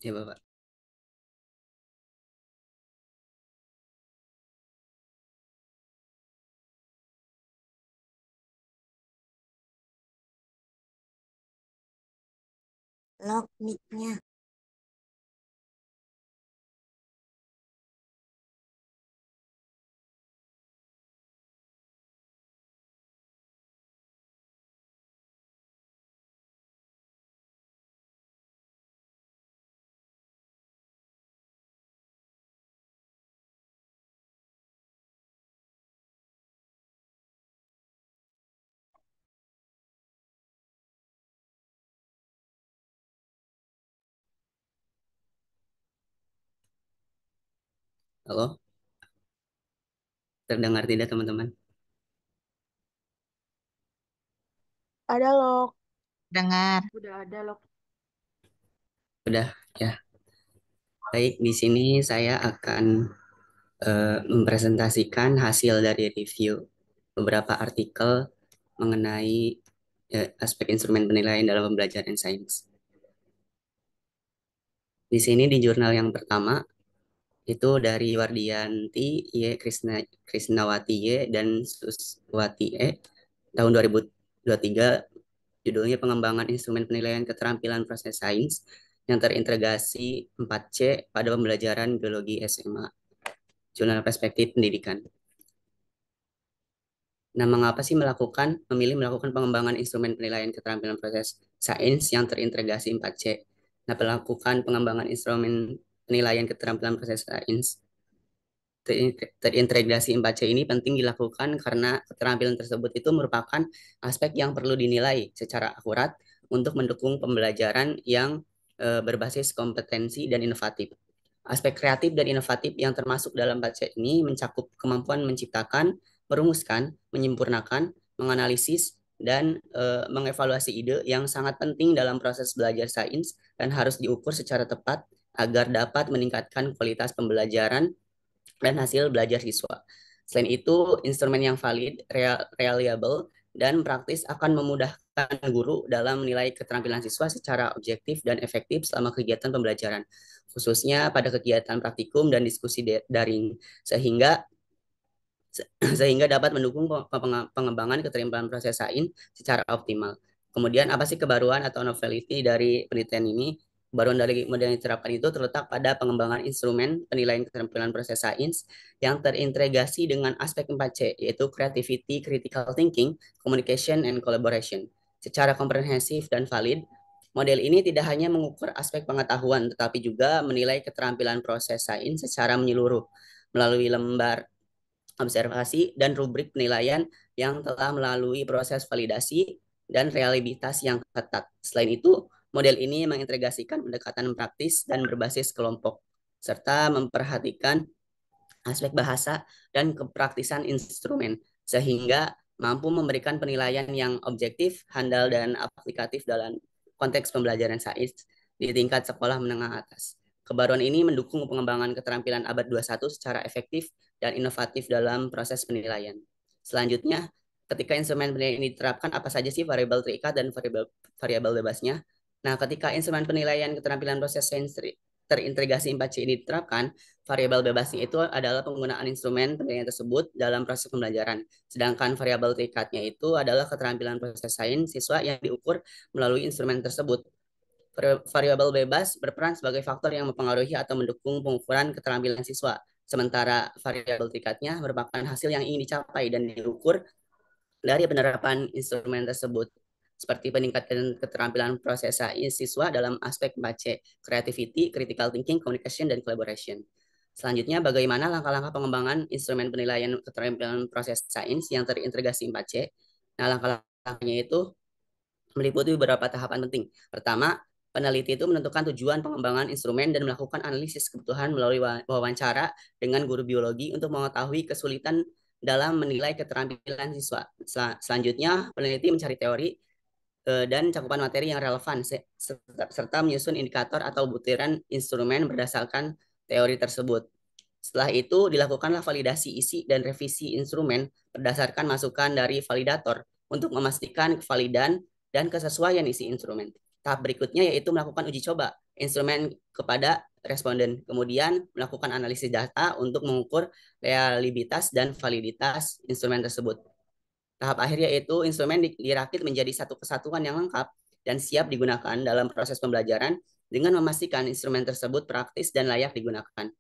Ya, Bapak. Lock mic-nya. Halo, terdengar tidak teman-teman? Ada lock. Dengar. Udah ada lock. Sudah, ya. Baik, di sini saya akan mempresentasikan hasil dari review beberapa artikel mengenai aspek instrumen penilaian dalam pembelajaran sains. Di sini di jurnal yang pertama itu dari Wardianti Krisnawati Y dan Suswati E tahun 2023, judulnya pengembangan instrumen penilaian keterampilan proses sains yang terintegrasi 4C pada pembelajaran biologi SMA. Jurnal Perspektif Pendidikan. Nah, mengapa sih memilih melakukan pengembangan instrumen penilaian keterampilan proses sains yang terintegrasi 4C? Nah, melakukan pengembangan instrumen penilaian keterampilan proses sains terintegrasi 4C ini penting dilakukan karena keterampilan tersebut itu merupakan aspek yang perlu dinilai secara akurat untuk mendukung pembelajaran yang berbasis kompetensi dan inovatif. Aspek kreatif dan inovatif yang termasuk dalam 4C ini mencakup kemampuan menciptakan, merumuskan, menyempurnakan, menganalisis, dan mengevaluasi ide yang sangat penting dalam proses belajar sains dan harus diukur secara tepat agar dapat meningkatkan kualitas pembelajaran dan hasil belajar siswa. Selain itu, instrumen yang valid, reliable, dan praktis akan memudahkan guru dalam menilai keterampilan siswa secara objektif dan efektif selama kegiatan pembelajaran, khususnya pada kegiatan praktikum dan diskusi daring, sehingga sehingga dapat mendukung pengembangan keterampilan proses sains secara optimal. Kemudian apa sih kebaruan atau novelty dari penelitian ini? Kebaruan dari model yang diterapkan itu terletak pada pengembangan instrumen penilaian keterampilan proses sains yang terintegrasi dengan aspek 4C, yaitu creativity, critical thinking, communication, and collaboration. Secara komprehensif dan valid, model ini tidak hanya mengukur aspek pengetahuan, tetapi juga menilai keterampilan proses sains secara menyeluruh melalui lembar observasi, dan rubrik penilaian yang telah melalui proses validasi dan reliabilitas yang ketat. Selain itu, model ini mengintegrasikan pendekatan praktis dan berbasis kelompok, serta memperhatikan aspek bahasa dan kepraktisan instrumen, sehingga mampu memberikan penilaian yang objektif, handal, dan aplikatif dalam konteks pembelajaran sains di tingkat sekolah menengah atas. Kebaruan ini mendukung pengembangan keterampilan abad 21 secara efektif dan inovatif dalam proses penilaian. Selanjutnya, ketika instrumen penilaian ini diterapkan, apa saja sih variabel terikat dan variabel bebasnya? Nah, ketika instrumen penilaian keterampilan proses sains terintegrasi 4C ini diterapkan, variabel bebasnya itu adalah penggunaan instrumen penilaian tersebut dalam proses pembelajaran. Sedangkan variabel terikatnya itu adalah keterampilan proses sains siswa yang diukur melalui instrumen tersebut. Variabel bebas berperan sebagai faktor yang mempengaruhi atau mendukung pengukuran keterampilan siswa. Sementara variabel terikatnya merupakan hasil yang ingin dicapai dan diukur dari penerapan instrumen tersebut, seperti peningkatan keterampilan proses siswa dalam aspek baca, creativity, critical thinking, communication, dan collaboration. Selanjutnya, bagaimana langkah-langkah pengembangan instrumen penilaian keterampilan proses sains yang terintegrasi 4C? Nah, langkah-langkahnya itu meliputi beberapa tahapan penting. Pertama, peneliti itu menentukan tujuan pengembangan instrumen dan melakukan analisis kebutuhan melalui wawancara dengan guru biologi untuk mengetahui kesulitan dalam menilai keterampilan siswa. Selanjutnya, peneliti mencari teori dan cakupan materi yang relevan serta menyusun indikator atau butiran instrumen berdasarkan teori tersebut. Setelah itu, dilakukanlah validasi isi dan revisi instrumen berdasarkan masukan dari validator untuk memastikan kevalidan dan kesesuaian isi instrumen. Tahap berikutnya yaitu melakukan uji coba instrumen kepada responden. Kemudian melakukan analisis data untuk mengukur reliabilitas dan validitas instrumen tersebut. Tahap akhir yaitu instrumen dirakit menjadi satu kesatuan yang lengkap dan siap digunakan dalam proses pembelajaran dengan memastikan instrumen tersebut praktis dan layak digunakan.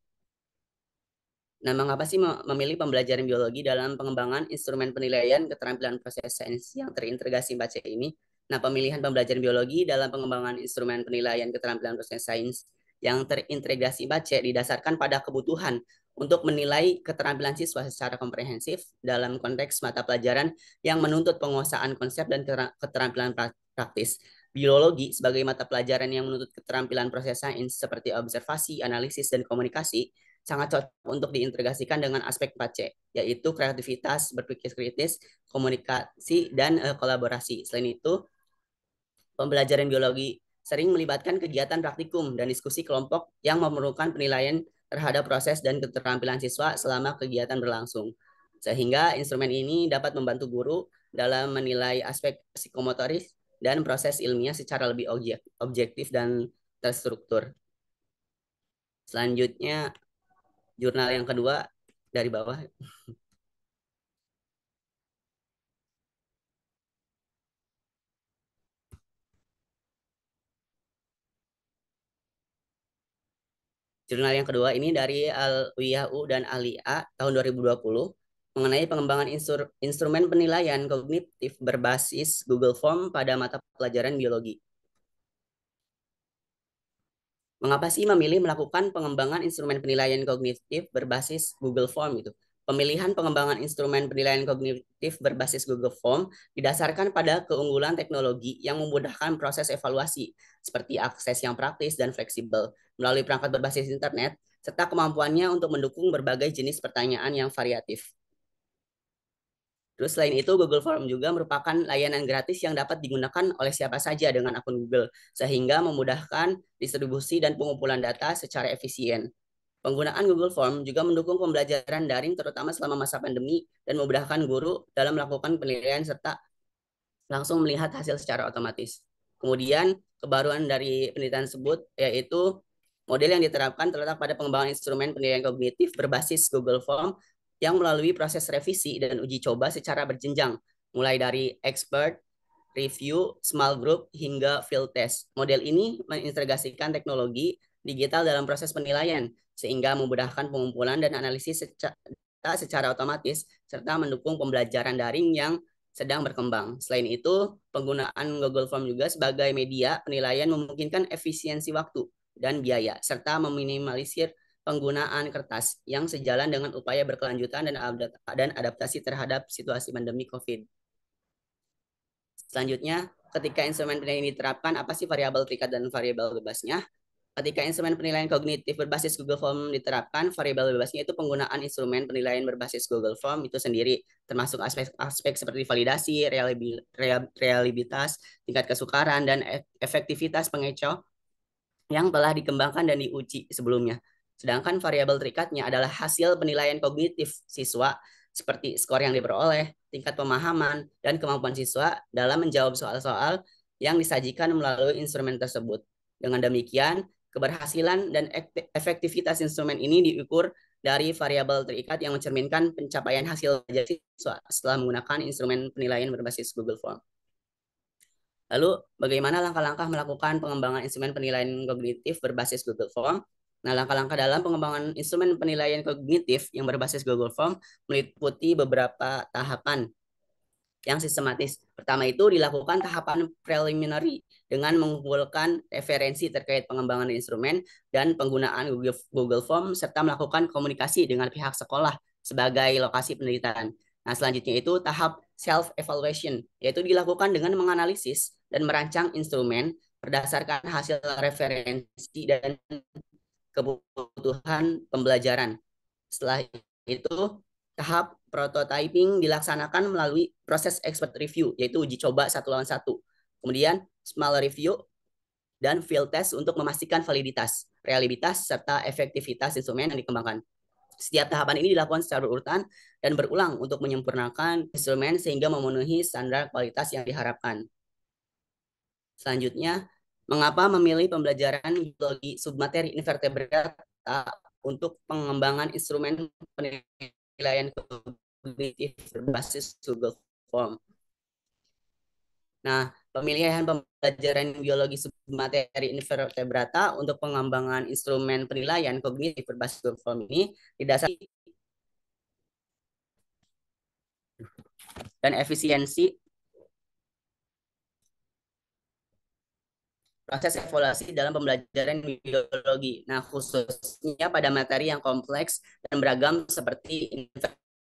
Nah, mengapa sih memilih pembelajaran biologi dalam pengembangan instrumen penilaian keterampilan proses sains yang terintegrasi 4C ini? Nah, pemilihan pembelajaran biologi dalam pengembangan instrumen penilaian keterampilan proses sains yang terintegrasi 4C didasarkan pada kebutuhan untuk menilai keterampilan siswa secara komprehensif dalam konteks mata pelajaran yang menuntut penguasaan konsep dan keterampilan praktis. Biologi sebagai mata pelajaran yang menuntut keterampilan proses sains seperti observasi, analisis, dan komunikasi sangat cocok untuk diintegrasikan dengan aspek 4C, yaitu kreativitas, berpikir kritis, komunikasi, dan kolaborasi. Selain itu, pembelajaran biologi sering melibatkan kegiatan praktikum dan diskusi kelompok yang memerlukan penilaian terhadap proses dan keterampilan siswa selama kegiatan berlangsung. Sehingga instrumen ini dapat membantu guru dalam menilai aspek psikomotoris dan proses ilmiah secara lebih objektif dan terstruktur. Selanjutnya, jurnal yang kedua dari bawah. Jurnal yang kedua ini dari Al-Wiyau dan Alia tahun 2020 mengenai pengembangan instrumen penilaian kognitif berbasis Google Form pada mata pelajaran biologi. Mengapa sih memilih melakukan pengembangan instrumen penilaian kognitif berbasis Google Form itu? Pemilihan pengembangan instrumen penilaian kognitif berbasis Google Form didasarkan pada keunggulan teknologi yang memudahkan proses evaluasi, seperti akses yang praktis dan fleksibel melalui perangkat berbasis internet, serta kemampuannya untuk mendukung berbagai jenis pertanyaan yang variatif. Terus selain itu, Google Form juga merupakan layanan gratis yang dapat digunakan oleh siapa saja dengan akun Google, sehingga memudahkan distribusi dan pengumpulan data secara efisien. Penggunaan Google Form juga mendukung pembelajaran daring terutama selama masa pandemi dan memudahkan guru dalam melakukan penilaian serta langsung melihat hasil secara otomatis. Kemudian, kebaruan dari penelitian tersebut yaitu model yang diterapkan terletak pada pengembangan instrumen penilaian kognitif berbasis Google Form yang melalui proses revisi dan uji coba secara berjenjang, mulai dari expert, review, small group, hingga field test. Model ini mengintegrasikan teknologi digital dalam proses penilaian, sehingga memudahkan pengumpulan dan analisis secara otomatis, serta mendukung pembelajaran daring yang sedang berkembang. Selain itu, penggunaan Google Form juga sebagai media penilaian memungkinkan efisiensi waktu dan biaya, serta meminimalisir penggunaan kertas yang sejalan dengan upaya berkelanjutan dan adaptasi terhadap situasi pandemi COVID. Selanjutnya, ketika instrumen penilaian diterapkan, apa sih variabel terikat dan variabel bebasnya? Ketika instrumen penilaian kognitif berbasis Google Form diterapkan, variabel bebasnya itu penggunaan instrumen penilaian berbasis Google Form itu sendiri, termasuk aspek-aspek seperti validasi, reliabilitas, tingkat kesukaran, dan efektivitas pengecoh yang telah dikembangkan dan diuji sebelumnya. Sedangkan variabel terikatnya adalah hasil penilaian kognitif siswa seperti skor yang diperoleh, tingkat pemahaman, dan kemampuan siswa dalam menjawab soal-soal yang disajikan melalui instrumen tersebut. Dengan demikian, keberhasilan dan efektivitas instrumen ini diukur dari variabel terikat yang mencerminkan pencapaian hasil belajar siswa setelah menggunakan instrumen penilaian berbasis Google Form. Lalu, bagaimana langkah-langkah melakukan pengembangan instrumen penilaian kognitif berbasis Google Form? Nah, langkah-langkah dalam pengembangan instrumen penilaian kognitif yang berbasis Google Form meliputi beberapa tahapan yang sistematis. Pertama itu dilakukan tahapan preliminary dengan mengumpulkan referensi terkait pengembangan instrumen dan penggunaan Google Form serta melakukan komunikasi dengan pihak sekolah sebagai lokasi penelitian. Nah, selanjutnya itu tahap self-evaluation, yaitu dilakukan dengan menganalisis dan merancang instrumen berdasarkan hasil referensi dan kebutuhan pembelajaran. Setelah itu, tahap prototyping dilaksanakan melalui proses expert review, yaitu uji coba satu lawan satu. Kemudian, small review dan field test untuk memastikan validitas, reliabilitas, serta efektivitas instrumen yang dikembangkan. Setiap tahapan ini dilakukan secara berurutan dan berulang untuk menyempurnakan instrumen sehingga memenuhi standar kualitas yang diharapkan. Selanjutnya, Mengapa memilih pembelajaran biologi submateri invertebrata untuk pengembangan instrumen penilaian kognitif berbasis Google Form? Nah, pemilihan pembelajaran biologi submateri invertebrata untuk pengembangan instrumen penilaian kognitif berbasis Google Form ini didasari dan efisiensi proses evaluasi dalam pembelajaran biologi. Nah, khususnya pada materi yang kompleks dan beragam seperti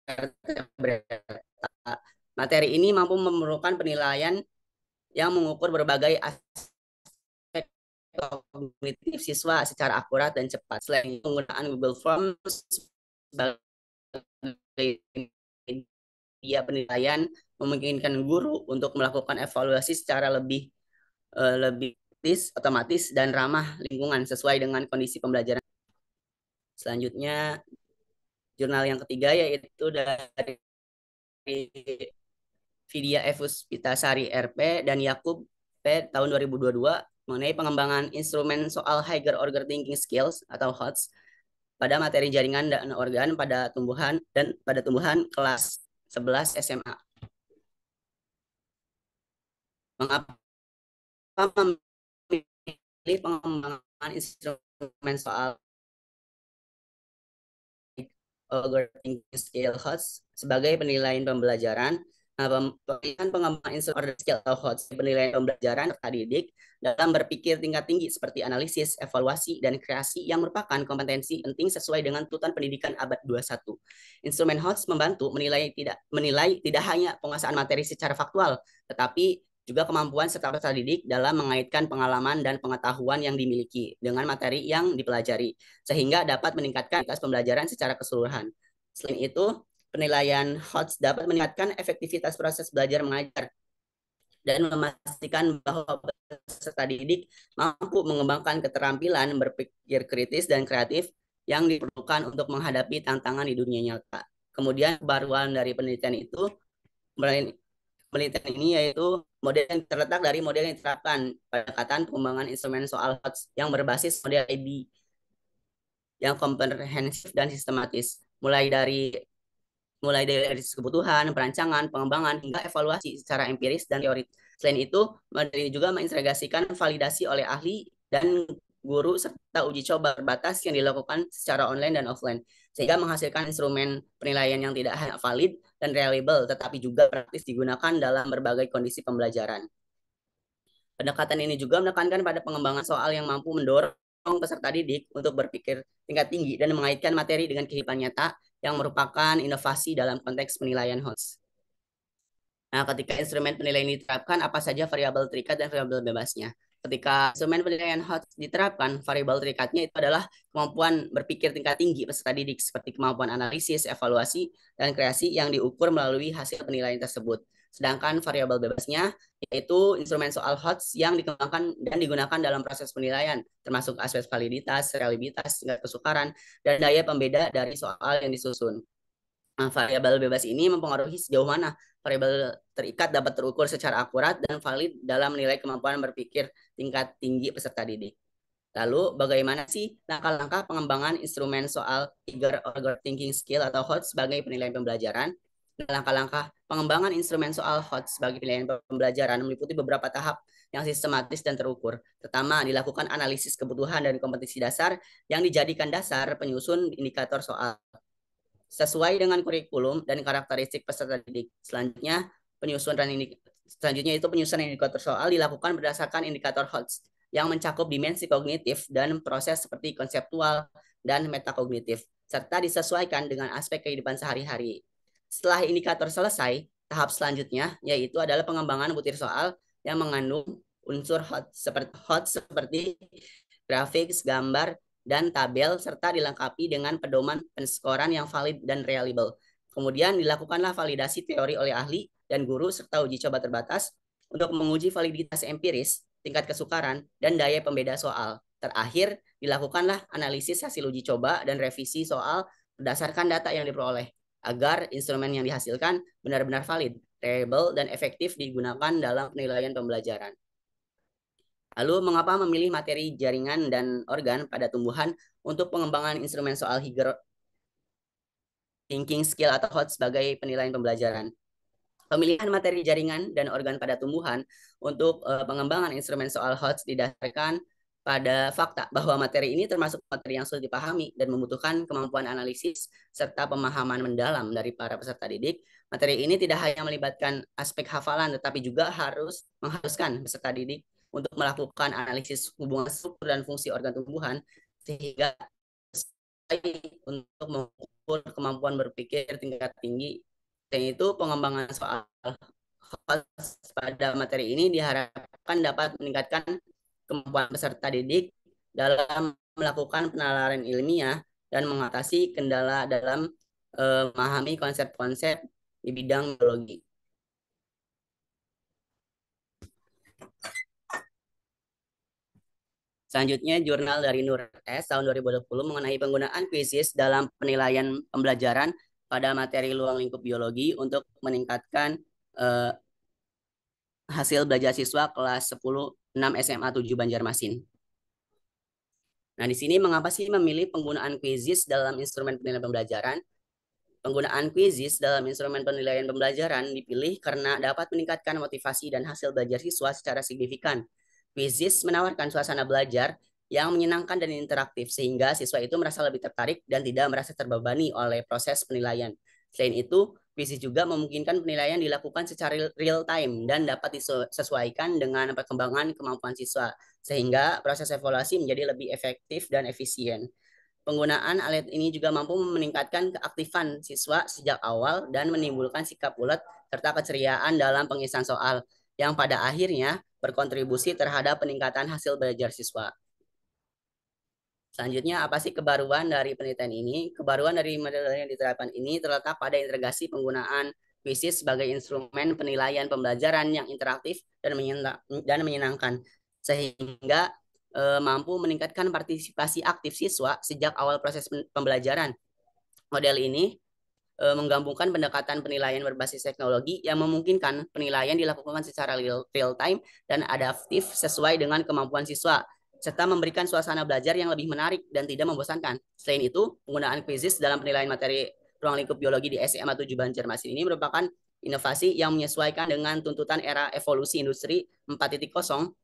invertebrata. Materi ini mampu memerlukan penilaian yang mengukur berbagai aspek kognitif siswa secara akurat dan cepat. Selain penggunaan Google Forms sebagai media penilaian memungkinkan guru untuk melakukan evaluasi secara lebih otomatis dan ramah lingkungan sesuai dengan kondisi pembelajaran. Selanjutnya, jurnal yang ketiga yaitu dari Vidya Evus Pitasari RP dan Yakub P tahun 2022 mengenai pengembangan instrumen soal Higher Order Thinking Skills atau HOTS pada materi jaringan dan organ pada tumbuhan kelas 11 SMA. Mengapa memilih pengembangan instrumen soal Thinking Skill HOTS sebagai penilaian pembelajaran? Nah, pemilihan pengembangan instrumen skill atau HOTS penilaian pembelajaran peserta didik dalam berpikir tingkat tinggi seperti analisis, evaluasi, dan kreasi yang merupakan kompetensi penting sesuai dengan tuntutan pendidikan abad 21. Instrumen HOTS membantu menilai tidak hanya penguasaan materi secara faktual, tetapi juga kemampuan serta peserta didik dalam mengaitkan pengalaman dan pengetahuan yang dimiliki dengan materi yang dipelajari, sehingga dapat meningkatkan kualitas pembelajaran secara keseluruhan. Selain itu, penilaian HOTS dapat meningkatkan efektivitas proses belajar mengajar dan memastikan bahwa peserta didik mampu mengembangkan keterampilan berpikir kritis dan kreatif yang diperlukan untuk menghadapi tantangan di dunia nyata. Kemudian kebaruan dari penelitian ini yaitu model yang terletak dari model yang diterapkan pendekatan pengembangan instrumen soal HOTS yang berbasis model IB yang komprehensif dan sistematis, mulai dari kebutuhan, perancangan, pengembangan, hingga evaluasi secara empiris dan teori. Selain itu, model ini juga mengintegrasikan validasi oleh ahli dan guru serta uji coba terbatas yang dilakukan secara online dan offline, sehingga menghasilkan instrumen penilaian yang tidak hanya valid dan reliable, tetapi juga praktis digunakan dalam berbagai kondisi pembelajaran. Pendekatan ini juga menekankan pada pengembangan soal yang mampu mendorong peserta didik untuk berpikir tingkat tinggi dan mengaitkan materi dengan kehidupan nyata yang merupakan inovasi dalam konteks penilaian HOTS. Nah, ketika instrumen penilaian diterapkan, apa saja variabel terikat dan variabel bebasnya? Ketika instrumen penilaian HOTS diterapkan, variabel terikatnya itu adalah kemampuan berpikir tingkat tinggi peserta didik, seperti kemampuan analisis, evaluasi, dan kreasi yang diukur melalui hasil penilaian tersebut. Sedangkan variabel bebasnya yaitu instrumen soal HOTS yang dikembangkan dan digunakan dalam proses penilaian, termasuk aspek validitas, reliabilitas, tingkat kesukaran, dan daya pembeda dari soal yang disusun. Nah, variabel bebas ini mempengaruhi sejauh mana variabel terikat dapat terukur secara akurat dan valid dalam menilai kemampuan berpikir tingkat tinggi peserta didik. Lalu, bagaimana sih langkah-langkah pengembangan instrumen soal Higher Order Thinking Skill atau HOTS sebagai penilaian pembelajaran? Langkah-langkah pengembangan instrumen soal HOTS sebagai penilaian pembelajaran meliputi beberapa tahap yang sistematis dan terukur. Pertama, dilakukan analisis kebutuhan dan kompetensi dasar yang dijadikan dasar penyusun indikator soal sesuai dengan kurikulum dan karakteristik peserta didik. Selanjutnya itu penyusunan indikator soal dilakukan berdasarkan indikator HOTS yang mencakup dimensi kognitif dan proses seperti konseptual dan metakognitif, serta disesuaikan dengan aspek kehidupan sehari-hari. Setelah indikator selesai, tahap selanjutnya yaitu adalah pengembangan butir soal yang mengandung unsur HOTS seperti grafik, gambar, dan tabel serta dilengkapi dengan pedoman penskoran yang valid dan reliable. Kemudian dilakukanlah validasi teori oleh ahli dan guru serta uji coba terbatas untuk menguji validitas empiris, tingkat kesukaran, dan daya pembeda soal. Terakhir, dilakukanlah analisis hasil uji coba dan revisi soal berdasarkan data yang diperoleh agar instrumen yang dihasilkan benar-benar valid, reliable, dan efektif digunakan dalam penilaian pembelajaran. Lalu, mengapa memilih materi jaringan dan organ pada tumbuhan untuk pengembangan instrumen soal thinking skill atau HOT sebagai penilaian pembelajaran? Pemilihan materi jaringan dan organ pada tumbuhan untuk pengembangan instrumen soal HOTS didasarkan pada fakta bahwa materi ini termasuk materi yang sulit dipahami dan membutuhkan kemampuan analisis serta pemahaman mendalam dari para peserta didik. Materi ini tidak hanya melibatkan aspek hafalan, tetapi juga mengharuskan peserta didik untuk melakukan analisis hubungan struktur dan fungsi organ tumbuhan sehingga untuk mengukur kemampuan berpikir tingkat tinggi. Dan itu pengembangan soal pada materi ini diharapkan dapat meningkatkan kemampuan peserta didik dalam melakukan penalaran ilmiah dan mengatasi kendala dalam memahami konsep-konsep di bidang biologi. Selanjutnya, jurnal dari Nur S. tahun 2020 mengenai penggunaan kuisis dalam penilaian pembelajaran pada materi ruang lingkup biologi untuk meningkatkan hasil belajar siswa kelas 10 6 SMA 7 Banjarmasin. Nah, di sini mengapa sih memilih penggunaan kuisis dalam instrumen penilaian pembelajaran? Penggunaan kuisis dalam instrumen penilaian pembelajaran dipilih karena dapat meningkatkan motivasi dan hasil belajar siswa secara signifikan. Kuisis menawarkan suasana belajar yang menyenangkan dan interaktif sehingga siswa itu merasa lebih tertarik dan tidak merasa terbebani oleh proses penilaian. Selain itu, kuisis juga memungkinkan penilaian dilakukan secara real time dan dapat disesuaikan dengan perkembangan kemampuan siswa sehingga proses evaluasi menjadi lebih efektif dan efisien. Penggunaan alat ini juga mampu meningkatkan keaktifan siswa sejak awal dan menimbulkan sikap ulet serta keceriaan dalam pengisian soal yang pada akhirnya berkontribusi terhadap peningkatan hasil belajar siswa. Selanjutnya, apa sih kebaruan dari penelitian ini? Kebaruan dari metode yang diterapkan ini terletak pada integrasi penggunaan kuisis sebagai instrumen penilaian pembelajaran yang interaktif dan menyenangkan, sehingga mampu meningkatkan partisipasi aktif siswa sejak awal proses pembelajaran. Model ini menggabungkan pendekatan penilaian berbasis teknologi yang memungkinkan penilaian dilakukan secara real time dan adaptif sesuai dengan kemampuan siswa, serta memberikan suasana belajar yang lebih menarik dan tidak membosankan. Selain itu, penggunaan kuisis dalam penilaian materi ruang lingkup biologi di SMA 7 Banjarmasin ini merupakan inovasi yang menyesuaikan dengan tuntutan era evolusi industri 4.0,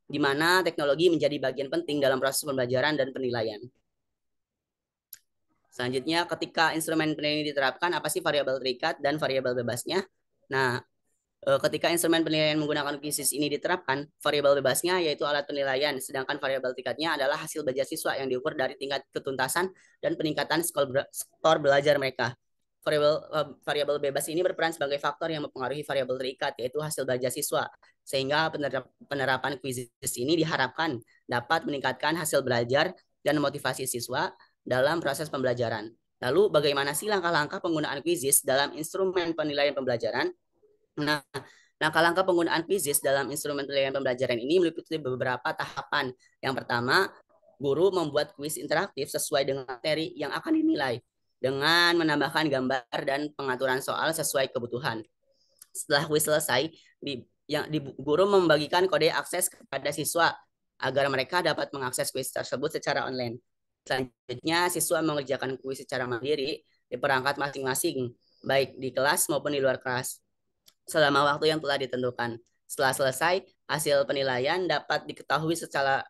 di mana teknologi menjadi bagian penting dalam proses pembelajaran dan penilaian. Selanjutnya, ketika instrumen penilaian diterapkan, apa sih variabel terikat dan variabel bebasnya? Nah, ketika instrumen penilaian menggunakan kuisis ini diterapkan, variabel bebasnya yaitu alat penilaian, sedangkan variabel tingkatnya adalah hasil belajar siswa yang diukur dari tingkat ketuntasan dan peningkatan skor belajar mereka. Variabel bebas ini berperan sebagai faktor yang mempengaruhi variabel terikat, yaitu hasil belajar siswa, sehingga penerapan kuisis ini diharapkan dapat meningkatkan hasil belajar dan motivasi siswa dalam proses pembelajaran. Lalu, bagaimana sih langkah-langkah penggunaan kuisis dalam instrumen penilaian pembelajaran? Nah, langkah-langkah penggunaan kuisis dalam instrumen penilaian pembelajaran ini meliputi beberapa tahapan. Yang pertama, guru membuat kuis interaktif sesuai dengan materi yang akan dinilai dengan menambahkan gambar dan pengaturan soal sesuai kebutuhan. Setelah kuis selesai, guru membagikan kode akses kepada siswa agar mereka dapat mengakses kuis tersebut secara online. Selanjutnya, siswa mengerjakan kuis secara mandiri di perangkat masing-masing, baik di kelas maupun di luar kelas, selama waktu yang telah ditentukan. Setelah selesai, hasil penilaian dapat diketahui secara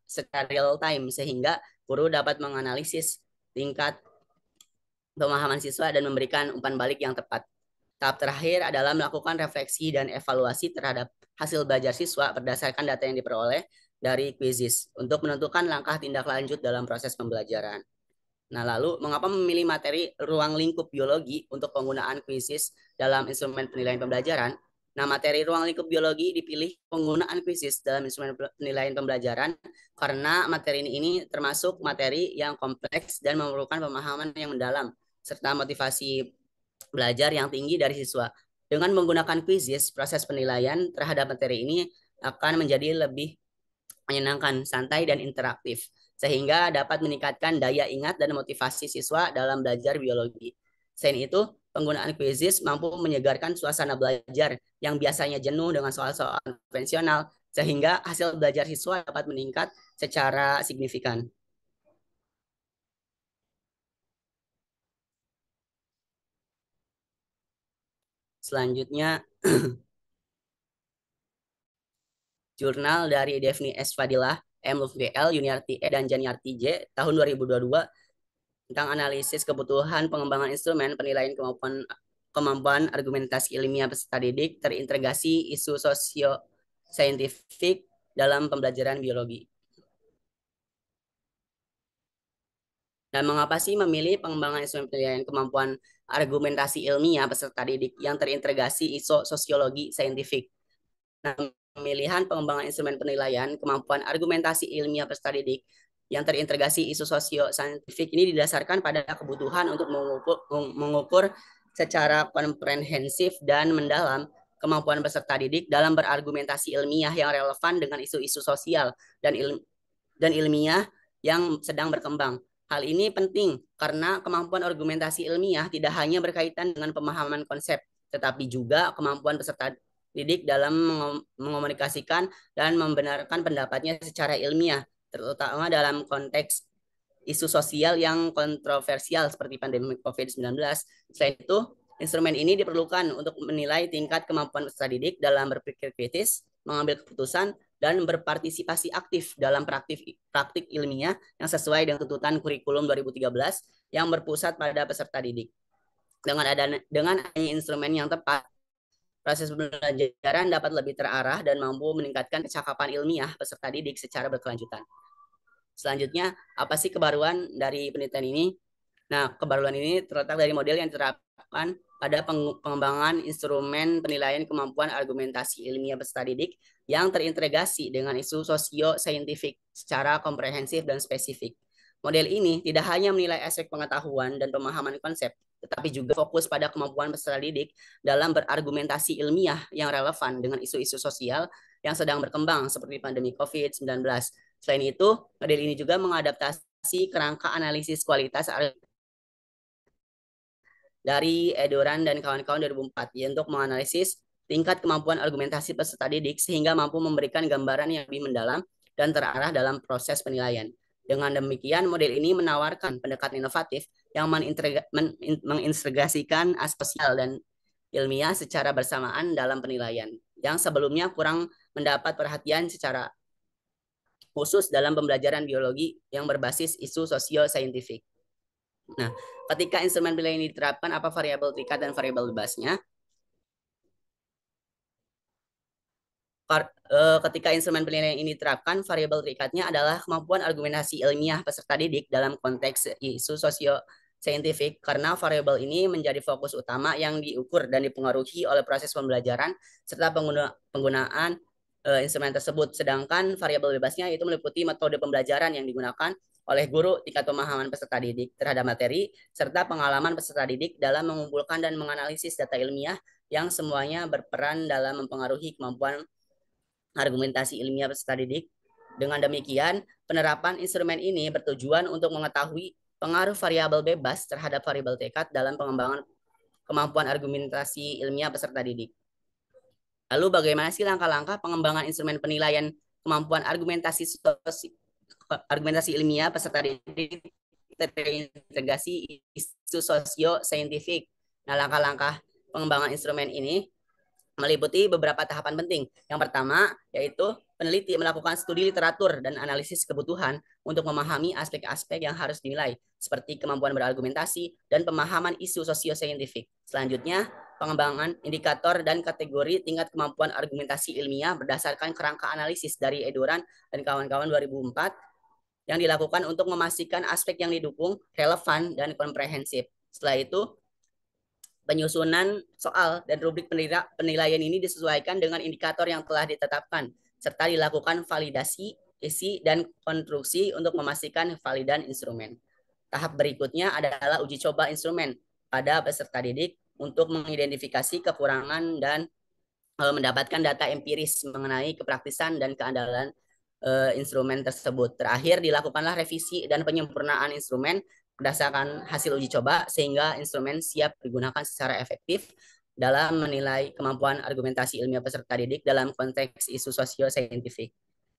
real time, sehingga guru dapat menganalisis tingkat pemahaman siswa dan memberikan umpan balik yang tepat. Tahap terakhir adalah melakukan refleksi dan evaluasi terhadap hasil belajar siswa berdasarkan data yang diperoleh dari kuisis untuk menentukan langkah tindak lanjut dalam proses pembelajaran. Nah, lalu mengapa memilih materi ruang lingkup biologi untuk penggunaan kuisis dalam instrumen penilaian pembelajaran? Nah, materi ruang lingkup biologi dipilih penggunaan kuisis dalam instrumen penilaian pembelajaran karena materi ini termasuk materi yang kompleks dan memerlukan pemahaman yang mendalam serta motivasi belajar yang tinggi dari siswa. Dengan menggunakan kuisis, proses penilaian terhadap materi ini akan menjadi lebih menyenangkan, santai, dan interaktif, sehingga dapat meningkatkan daya ingat dan motivasi siswa dalam belajar biologi. Selain itu, penggunaan kuisis mampu menyegarkan suasana belajar yang biasanya jenuh dengan soal-soal konvensional sehingga hasil belajar siswa dapat meningkat secara signifikan. Selanjutnya, jurnal dari Devni S. Fadilah, M. Lufdl, Yuniarti E, dan Janiarti J tahun 2022 tentang analisis kebutuhan pengembangan instrumen penilaian kemampuan argumentasi ilmiah peserta didik terintegrasi isu sosio saintifik dalam pembelajaran biologi. Dan mengapa sih memilih pengembangan instrumen penilaian kemampuan argumentasi ilmiah peserta didik yang terintegrasi isu sosiologi saintifik? Nah, pemilihan pengembangan instrumen penilaian kemampuan argumentasi ilmiah peserta didik yang terintegrasi isu sosio-saintifik ini didasarkan pada kebutuhan untuk mengukur secara komprehensif dan mendalam kemampuan peserta didik dalam berargumentasi ilmiah yang relevan dengan isu-isu sosial dan ilmiah yang sedang berkembang. Hal ini penting karena kemampuan argumentasi ilmiah tidak hanya berkaitan dengan pemahaman konsep, tetapi juga kemampuan peserta didik dalam mengomunikasikan dan membenarkan pendapatnya secara ilmiah, terutama dalam konteks isu sosial yang kontroversial seperti pandemi COVID-19. Selain itu, instrumen ini diperlukan untuk menilai tingkat kemampuan peserta didik dalam berpikir kritis, mengambil keputusan, dan berpartisipasi aktif dalam praktik ilmiah yang sesuai dengan tuntutan kurikulum 2013 yang berpusat pada peserta didik. Dengan instrumen yang tepat, proses pembelajaran dapat lebih terarah dan mampu meningkatkan kecakapan ilmiah peserta didik secara berkelanjutan. Selanjutnya, apa sih kebaruan dari penelitian ini? Nah, kebaruan ini terletak dari model yang diterapkan pada pengembangan instrumen penilaian kemampuan argumentasi ilmiah peserta didik yang terintegrasi dengan isu sosio-saintifik secara komprehensif dan spesifik. Model ini tidak hanya menilai aspek pengetahuan dan pemahaman konsep, tetapi juga fokus pada kemampuan peserta didik dalam berargumentasi ilmiah yang relevan dengan isu-isu sosial yang sedang berkembang seperti pandemi COVID-19. Selain itu, model ini juga mengadaptasi kerangka analisis kualitas dari Edoran dan kawan-kawan 2004 untuk menganalisis tingkat kemampuan argumentasi peserta didik sehingga mampu memberikan gambaran yang lebih mendalam dan terarah dalam proses penilaian. Dengan demikian, model ini menawarkan pendekatan inovatif yang mengintegrasikan aspek sosial dan ilmiah secara bersamaan dalam penilaian, yang sebelumnya kurang mendapat perhatian secara khusus dalam pembelajaran biologi yang berbasis isu sosio-saintifik. Nah, ketika instrumen penilaian ini diterapkan, apa variabel terikat dan variabel bebasnya? Ketika instrumen penilaian ini diterapkan, variabel terikatnya adalah kemampuan argumentasi ilmiah peserta didik dalam konteks isu sosio-saintifik, karena variabel ini menjadi fokus utama yang diukur dan dipengaruhi oleh proses pembelajaran serta penggunaan instrumen tersebut. Sedangkan variabel bebasnya itu meliputi metode pembelajaran yang digunakan oleh guru, tingkat pemahaman peserta didik terhadap materi, serta pengalaman peserta didik dalam mengumpulkan dan menganalisis data ilmiah yang semuanya berperan dalam mempengaruhi kemampuan argumentasi ilmiah peserta didik. Dengan demikian, penerapan instrumen ini bertujuan untuk mengetahui pengaruh variabel bebas terhadap variabel tekad dalam pengembangan kemampuan argumentasi ilmiah peserta didik. Lalu bagaimana sih langkah-langkah pengembangan instrumen penilaian kemampuan argumentasi ilmiah peserta didik terintegrasi isu sosio-saintifik? Nah, langkah-langkah pengembangan instrumen ini meliputi beberapa tahapan penting. Yang pertama, yaitu peneliti melakukan studi literatur dan analisis kebutuhan untuk memahami aspek-aspek yang harus dinilai, seperti kemampuan berargumentasi dan pemahaman isu sosio-saintifik. Selanjutnya, pengembangan indikator dan kategori tingkat kemampuan argumentasi ilmiah berdasarkan kerangka analisis dari Edoran dan kawan-kawan 2004 yang dilakukan untuk memastikan aspek yang didukung relevan dan komprehensif. Setelah itu, penyusunan soal dan rubrik penilaian ini disesuaikan dengan indikator yang telah ditetapkan, serta dilakukan validasi, isi, dan konstruksi untuk memastikan validan instrumen. Tahap berikutnya adalah uji coba instrumen pada peserta didik untuk mengidentifikasi kekurangan dan mendapatkan data empiris mengenai kepraktisan dan keandalan instrumen tersebut. Terakhir, dilakukanlah revisi dan penyempurnaan instrumen berdasarkan hasil uji coba sehingga instrumen siap digunakan secara efektif dalam menilai kemampuan argumentasi ilmiah peserta didik dalam konteks isu sosio-saintifik.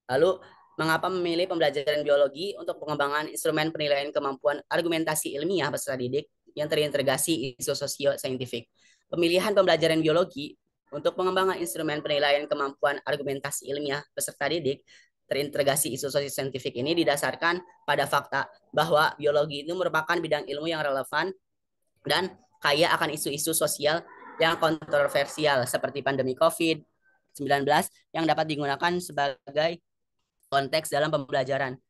Lalu, mengapa memilih pembelajaran biologi untuk pengembangan instrumen penilaian kemampuan argumentasi ilmiah peserta didik yang terintegrasi isu sosio-saintifik? Pemilihan pembelajaran biologi untuk pengembangan instrumen penilaian kemampuan argumentasi ilmiah peserta didik terintegrasi isu sosio-saintifik ini didasarkan pada fakta bahwa biologi itu merupakan bidang ilmu yang relevan dan kaya akan isu-isu sosial yang kontroversial seperti pandemi COVID-19 yang dapat digunakan sebagai konteks dalam pembelajaran.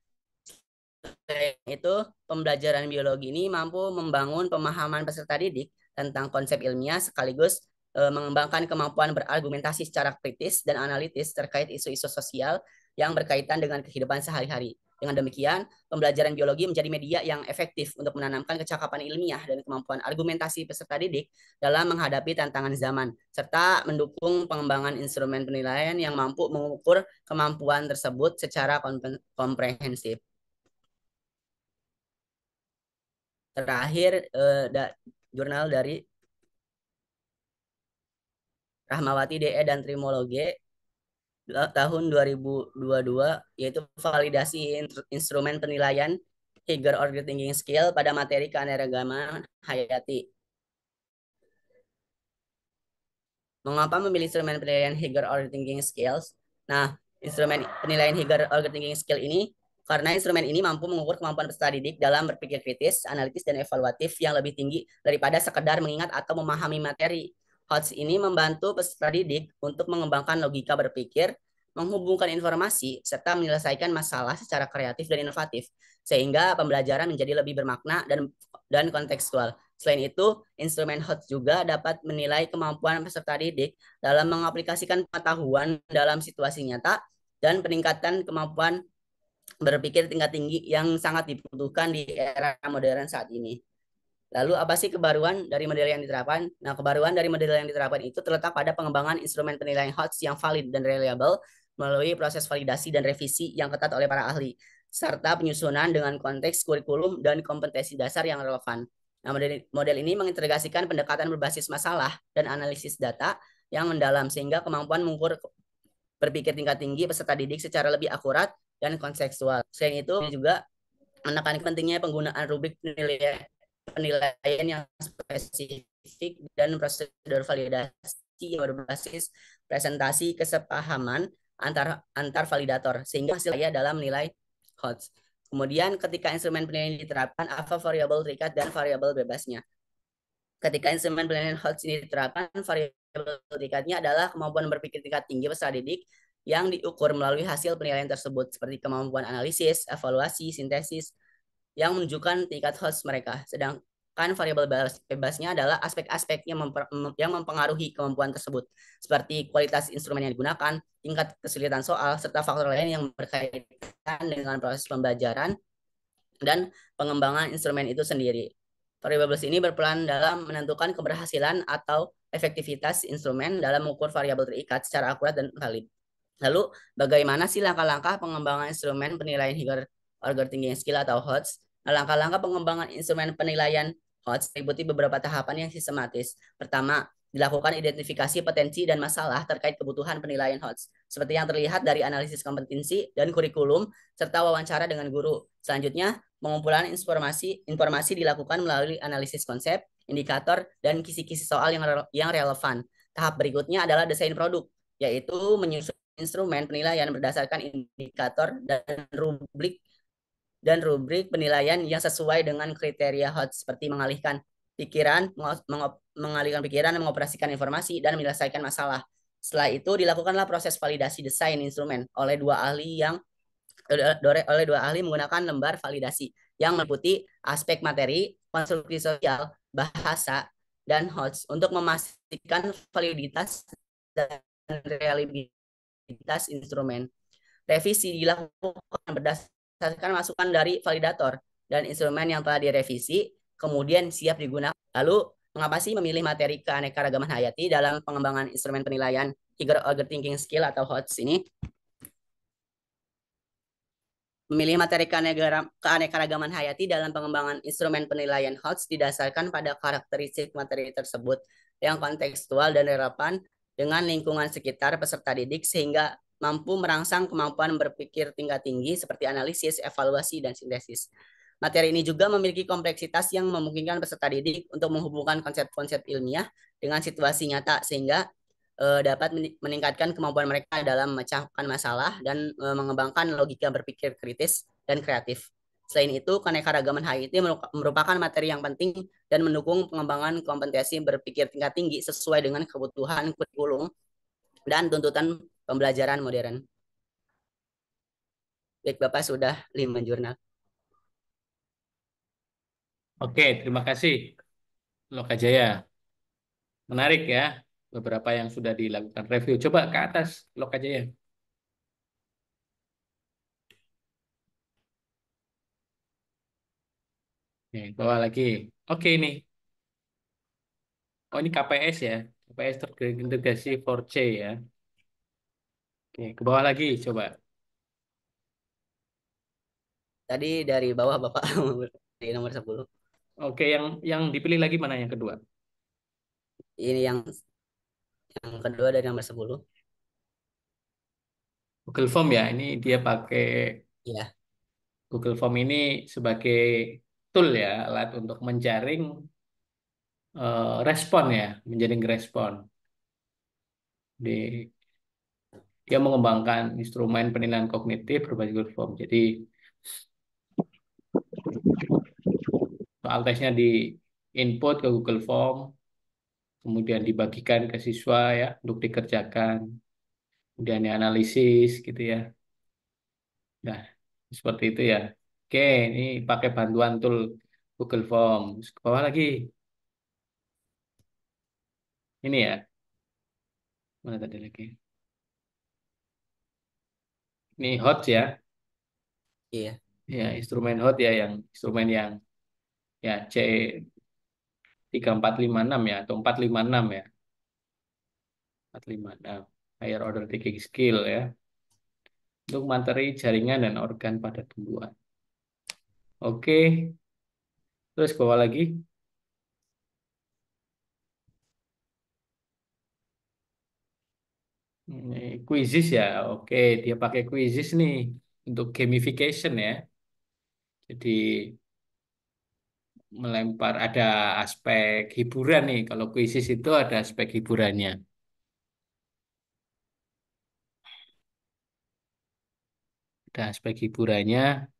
Selain itu, pembelajaran biologi ini mampu membangun pemahaman peserta didik tentang konsep ilmiah sekaligus mengembangkan kemampuan berargumentasi secara kritis dan analitis terkait isu-isu sosial yang berkaitan dengan kehidupan sehari-hari. Dengan demikian, pembelajaran biologi menjadi media yang efektif untuk menanamkan kecakapan ilmiah dan kemampuan argumentasi peserta didik dalam menghadapi tantangan zaman, serta mendukung pengembangan instrumen penilaian yang mampu mengukur kemampuan tersebut secara komprehensif. Terakhir, jurnal dari Rahmawati DE dan Trimologe tahun 2022, yaitu validasi instrumen penilaian Higher Order Thinking Skill pada materi keanekaragaman hayati. Mengapa memilih instrumen penilaian Higher Order Thinking Skills? Nah, instrumen penilaian Higher Order Thinking Skill ini karena instrumen ini mampu mengukur kemampuan peserta didik dalam berpikir kritis, analitis, dan evaluatif yang lebih tinggi daripada sekedar mengingat atau memahami materi. HOTS ini membantu peserta didik untuk mengembangkan logika berpikir, menghubungkan informasi, serta menyelesaikan masalah secara kreatif dan inovatif, sehingga pembelajaran menjadi lebih bermakna dan kontekstual. Selain itu, instrumen HOTS juga dapat menilai kemampuan peserta didik dalam mengaplikasikan pengetahuan dalam situasi nyata dan peningkatan kemampuan berpikir tingkat tinggi yang sangat dibutuhkan di era modern saat ini. Lalu apa sih kebaruan dari model yang diterapkan? Nah, kebaruan dari model yang diterapkan itu terletak pada pengembangan instrumen penilaian HOTS yang valid dan reliable melalui proses validasi dan revisi yang ketat oleh para ahli, serta penyusunan dengan konteks kurikulum dan kompetensi dasar yang relevan. Nah, model ini mengintegrasikan pendekatan berbasis masalah dan analisis data yang mendalam sehingga kemampuan mengukur berpikir tingkat tinggi peserta didik secara lebih akurat dan kontekstual. Selain itu juga menekankan pentingnya penggunaan rubrik penilaian yang spesifik dan prosedur validasi yang berbasis presentasi kesepahaman antar validator sehingga hasilnya dalam nilai HOTS. Kemudian ketika instrumen penilaian diterapkan, apa variabel terikat dan variabel bebasnya? Ketika instrumen penilaian HOTS ini diterapkan, variabel terikatnya adalah kemampuan berpikir tingkat tinggi peserta didik yang diukur melalui hasil penilaian tersebut seperti kemampuan analisis, evaluasi, sintesis yang menunjukkan tingkat HOTS mereka. Sedangkan variabel bebasnya adalah aspek-aspek yang mempengaruhi kemampuan tersebut seperti kualitas instrumen yang digunakan, tingkat kesulitan soal, serta faktor lain yang berkaitan dengan proses pembelajaran dan pengembangan instrumen itu sendiri. Variabel ini berperan dalam menentukan keberhasilan atau efektivitas instrumen dalam mengukur variabel terikat secara akurat dan valid. Lalu, bagaimana sih langkah-langkah pengembangan instrumen penilaian Higher Order Thinking Skill atau HOTS? Nah, langkah-langkah pengembangan instrumen penilaian HOTS meliputi beberapa tahapan yang sistematis. Pertama, dilakukan identifikasi potensi dan masalah terkait kebutuhan penilaian HOTS, seperti yang terlihat dari analisis kompetensi dan kurikulum, serta wawancara dengan guru. Selanjutnya, pengumpulan informasi dilakukan melalui analisis konsep, indikator, dan kisi-kisi soal yang relevan. Tahap berikutnya adalah desain produk, yaitu menyusun instrumen penilaian berdasarkan indikator dan rubrik penilaian yang sesuai dengan kriteria HOTS seperti mengalihkan pikiran, mengoperasikan informasi, dan menyelesaikan masalah. Setelah itu dilakukanlah proses validasi desain instrumen oleh dua ahli menggunakan lembar validasi yang meliputi aspek materi, konstruksi sosial, bahasa, dan HOTS untuk memastikan validitas dan reliabilitas instrumen. Revisi dilakukan berdasarkan masukan dari validator dan instrumen yang telah direvisi kemudian siap digunakan. Lalu, mengapa sih memilih materi keanekaragaman hayati dalam pengembangan instrumen penilaian Higher Order Thinking Skill atau HOTS ini? Memilih materi keanekaragaman hayati dalam pengembangan instrumen penilaian HOTS didasarkan pada karakteristik materi tersebut. yang kontekstual dan relevan dengan lingkungan sekitar peserta didik sehingga mampu merangsang kemampuan berpikir tingkat tinggi seperti analisis, evaluasi, dan sintesis. Materi ini juga memiliki kompleksitas yang memungkinkan peserta didik untuk menghubungkan konsep-konsep ilmiah dengan situasi nyata sehingga dapat meningkatkan kemampuan mereka dalam memecahkan masalah dan mengembangkan logika berpikir kritis dan kreatif. Selain itu, keanekaragaman HIT merupakan materi yang penting dan mendukung pengembangan kompetensi berpikir tingkat tinggi sesuai dengan kebutuhan kurikulum dan tuntutan pembelajaran modern. Baik, Bapak sudah 5 jurnal. Oke, terima kasih Loka Jaya. Menarik ya, beberapa yang sudah dilakukan review. Coba ke atas Loka Jaya. Nih, bawah lagi. Oke ini. Oh ini KPS ya. KPS terintegrasi 4C ya. Oke, ke bawah lagi coba. Tadi dari bawah Bapak di nomor 10. Oke, yang dipilih lagi mana yang kedua? Ini yang kedua dari nomor 10. Google Form ya. Ini dia pakai Iya. Google Form ini sebagai tool ya, alat untuk menjaring respon ya, menjaring respon. Dia mengembangkan instrumen penilaian kognitif berbasis Google Form. Jadi soal tesnya di input ke Google Form, kemudian dibagikan ke siswa ya untuk dikerjakan, kemudian dianalisis gitu ya. Nah, seperti itu ya. Oke, ini pakai bantuan tool Google Form. Ke bawah lagi. Ini ya. Mana tadi lagi? Ini hot ya. Iya. Ya, instrumen hot ya yang instrumen yang ya C3456 ya atau 456 ya. 456. Higher order thinking skill ya. Untuk materi jaringan dan organ pada tumbuhan. Oke, terus ke bawah lagi. Ini quizzes ya. Oke, dia pakai quizzes nih untuk gamification ya. Jadi melempar ada aspek hiburan nih. Kalau quizzes itu ada aspek hiburannya. Ada aspek hiburannya.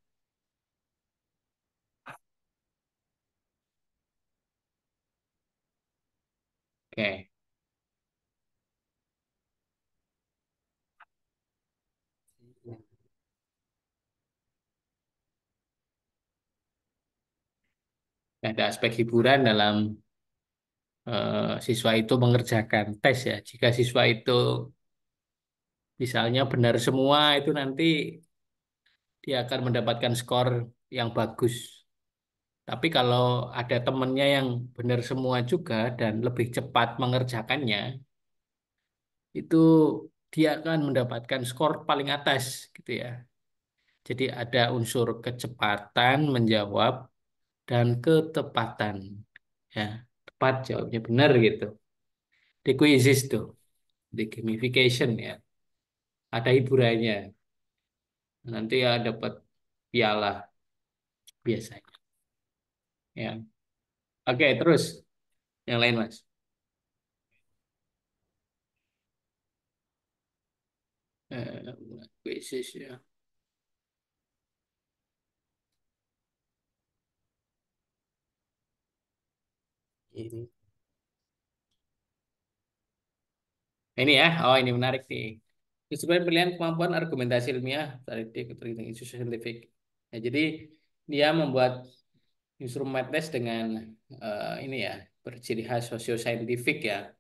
Oke. Ada aspek hiburan dalam siswa itu mengerjakan tes ya. Jika siswa itu misalnya benar semua itu nanti dia akan mendapatkan skor yang bagus. Tapi kalau ada temennya yang benar semua juga dan lebih cepat mengerjakannya, itu dia akan mendapatkan skor paling atas gitu ya. Jadi ada unsur kecepatan menjawab dan ketepatan. Ya, tepat jawabnya benar gitu. Di quizzes tuh, di gamification ya. Ada hiburannya. Nanti ya dapat piala biasanya. Ya. Oke, terus yang lain Mas. Eh, quizzes ya. Ini. Ini ya, oh ini menarik nih. Instrumen pilihan kemampuan argumentasi ilmiah dari isu saintifik. Ya, jadi dia membuat instrumen tes dengan ini ya berciri khas sosiosaintifik ya,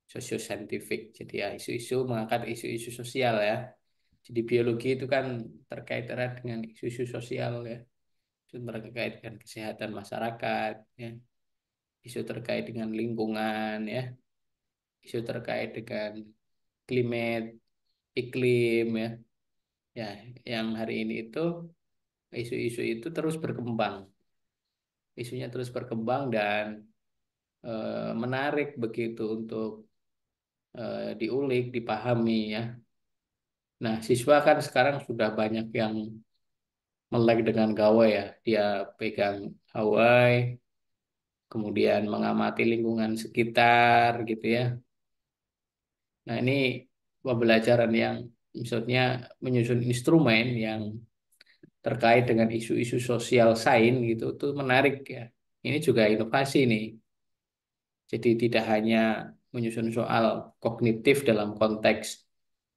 sosiosaintifik. Jadi ya isu-isu mengangkat isu-isu sosial ya. Jadi biologi itu kan terkait erat dengan isu-isu sosial ya, isu terkait dengan kesehatan masyarakat ya, isu terkait dengan lingkungan ya, isu terkait dengan climate, iklim ya. Ya, yang hari ini itu isu-isu itu terus berkembang. Isunya terus berkembang dan menarik begitu untuk diulik, dipahami ya. Nah, siswa kan sekarang sudah banyak yang melek dengan gawai ya. Dia pegang gawai, kemudian mengamati lingkungan sekitar gitu ya. Nah, ini pembelajaran yang maksudnya menyusun instrumen yang terkait dengan isu-isu sosial sains gitu itu menarik ya. Ini juga inovasi nih. Jadi tidak hanya menyusun soal kognitif dalam konteks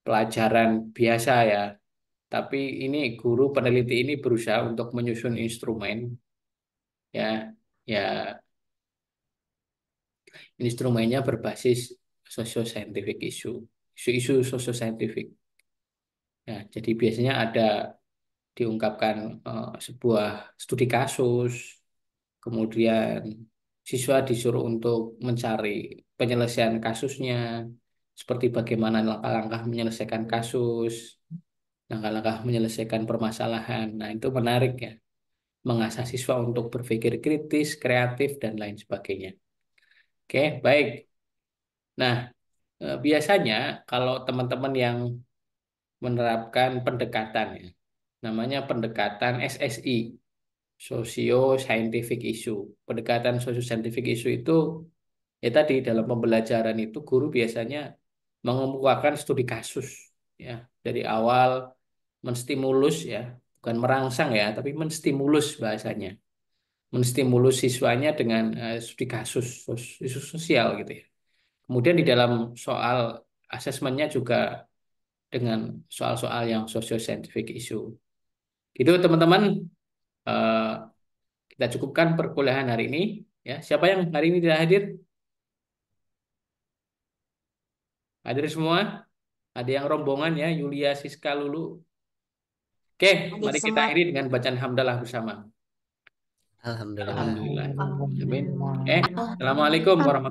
pelajaran biasa ya, tapi ini guru peneliti ini berusaha untuk menyusun instrumen ya, ya instrumennya berbasis socio-scientific isu-isu socio-scientific. Ya, jadi biasanya ada diungkapkan sebuah studi kasus, kemudian siswa disuruh untuk mencari penyelesaian kasusnya, seperti bagaimana langkah-langkah menyelesaikan kasus, langkah-langkah menyelesaikan permasalahan. Nah, itu menarik ya, mengasah siswa untuk berpikir kritis, kreatif, dan lain sebagainya. Oke, baik. Nah, biasanya kalau teman-teman yang menerapkan pendekatan ya, namanya pendekatan SSI, Socio Scientific Issue. Pendekatan Socio Scientific Issue itu ya tadi dalam pembelajaran itu guru biasanya mengemukakan studi kasus ya dari awal menstimulus ya, bukan merangsang ya, tapi menstimulus bahasanya. Menstimulus siswanya dengan studi kasus isu sosial gitu ya. Kemudian di dalam soal asesmennya juga dengan soal-soal yang socio scientific issue. Gitu teman-teman. Eh, Kita cukupkan perkuliahan hari ini. Ya, siapa yang hari ini tidak hadir? Hadir semua? Ada yang rombongan ya, Yulia, Siska, Lulu. Oke, Hadir mari kita semua. akhiri dengan bacaan hamdalah bersama. Alhamdulillah. Alhamdulillah. Amin. Alhamdulillah. Assalamualaikum warahmatullahi